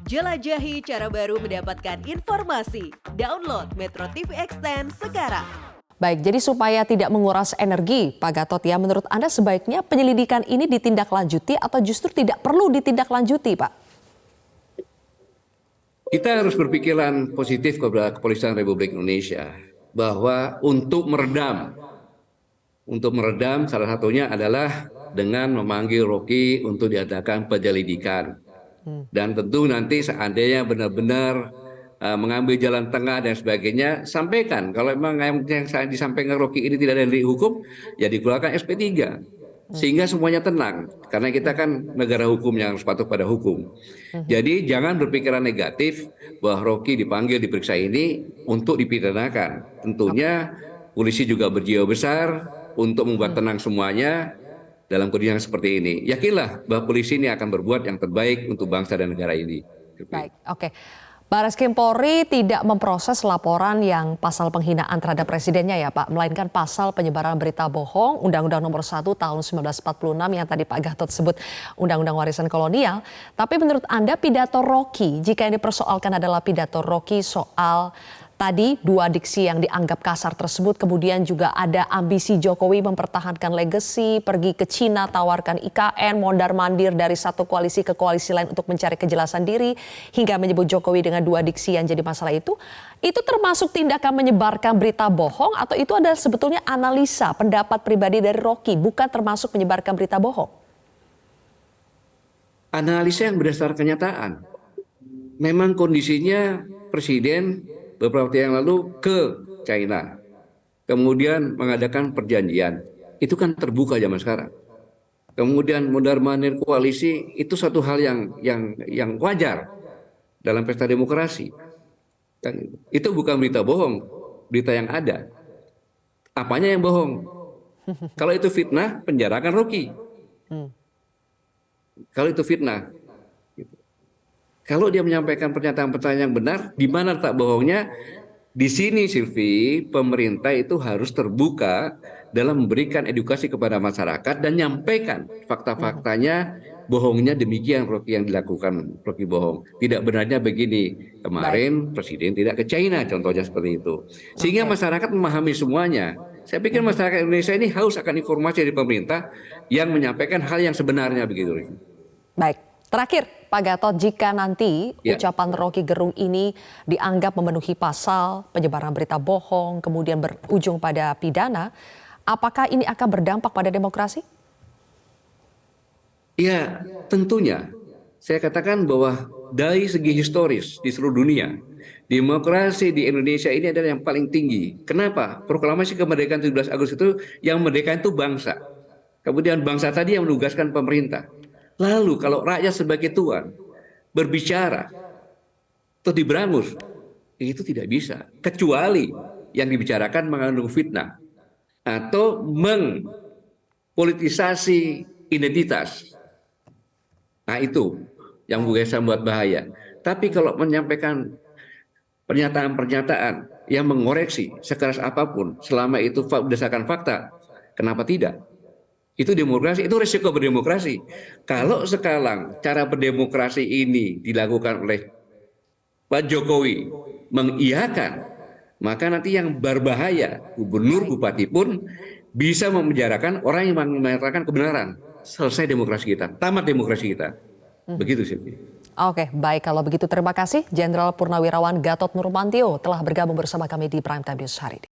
Jelajahi cara baru mendapatkan informasi. Download Metro TV Extend sekarang. Baik, jadi supaya tidak menguras energi, Pak Gatot ya, menurut Anda sebaiknya penyelidikan ini ditindaklanjuti atau justru tidak perlu ditindaklanjuti, Pak? Kita harus berpikiran positif kepada Kepolisian Republik Indonesia bahwa untuk meredam salah satunya adalah dengan memanggil Rocky untuk diadakan penyelidikan. Dan tentu nanti seandainya benar-benar mengambil jalan tengah dan sebagainya, sampaikan kalau memang yang disampaikan Rocky ini tidak ada delik hukum, ya dikeluarkan SP3 sehingga semuanya tenang, karena kita kan negara hukum yang harus patuh pada hukum. Jadi jangan berpikiran negatif bahwa Rocky dipanggil diperiksa ini untuk dipidanakan. Tentunya polisi juga berjiwa besar untuk membuat tenang semuanya. Dalam kondisi yang seperti ini, yakinlah bahwa polisi ini akan berbuat yang terbaik untuk bangsa dan negara ini. Baik, oke. Barreskrim Polri tidak memproses laporan yang pasal penghinaan terhadap presidennya ya Pak, melainkan pasal penyebaran berita bohong Undang-Undang Nomor 1 Tahun 1946 yang tadi Pak Gatot sebut Undang-Undang Warisan Kolonial. Tapi menurut Anda pidato Rocky, jika yang dipersoalkan adalah pidato Rocky soal tadi dua diksi yang dianggap kasar tersebut, kemudian juga ada ambisi Jokowi mempertahankan legasi, pergi ke Cina, tawarkan IKN, mondar-mandir dari satu koalisi ke koalisi lain untuk mencari kejelasan diri, hingga menyebut Jokowi dengan dua diksi yang jadi masalah itu termasuk tindakan menyebarkan berita bohong atau itu adalah sebetulnya analisa pendapat pribadi dari Rocky, bukan termasuk menyebarkan berita bohong? Analisa yang berdasarkan kenyataan. Memang kondisinya Presiden beberapa waktu yang lalu ke China, kemudian mengadakan perjanjian, itu kan terbuka zaman sekarang. Kemudian mondar-mandir koalisi itu satu hal yang wajar dalam pesta demokrasi. Itu bukan berita bohong, berita yang ada. Apanya yang bohong? Kalau itu fitnah, penjarakan Rocky. Kalau itu fitnah. Kalau dia menyampaikan pernyataan-pernyataan yang benar, di mana letak bohongnya? Di sini, Silvi, pemerintah itu harus terbuka dalam memberikan edukasi kepada masyarakat dan nyampaikan fakta-faktanya, bohongnya demikian Rocky yang dilakukan, Rocky bohong. Tidak benarnya begini. Kemarin Presiden tidak ke China, contohnya seperti itu. Sehingga masyarakat memahami semuanya. Saya pikir masyarakat Indonesia ini haus akan informasi dari pemerintah yang menyampaikan hal yang sebenarnya begitu. Baik. Terakhir, Pak Gatot, jika nanti ucapan Rocky Gerung ini dianggap memenuhi pasal penyebaran berita bohong, kemudian berujung pada pidana, apakah ini akan berdampak pada demokrasi? Ya, tentunya. Saya katakan bahwa dari segi historis di seluruh dunia, demokrasi di Indonesia ini adalah yang paling tinggi. Kenapa? Proklamasi kemerdekaan 17 Agustus itu, yang merdeka itu bangsa. Kemudian bangsa tadi yang menugaskan pemerintah. Lalu kalau rakyat sebagai tuan berbicara atau diberangus, itu tidak bisa. Kecuali yang dibicarakan mengandung fitnah atau mengpolitisasi identitas. Nah itu yang bisa membuat bahaya. Tapi kalau menyampaikan pernyataan-pernyataan yang mengoreksi sekeras apapun, selama itu berdasarkan fakta, kenapa tidak? Itu demokrasi, itu risiko berdemokrasi. Kalau sekarang cara berdemokrasi ini dilakukan oleh Pak Jokowi mengiyakan, maka nanti yang berbahaya, gubernur, bupati pun bisa memenjarakan orang yang mengatakan kebenaran. Selesai demokrasi kita, tamat demokrasi kita. Begitu sih. Oke, baik, kalau begitu terima kasih Jenderal Purnawirawan Gatot Nurmantio telah bergabung bersama kami di Prime Time News hari ini.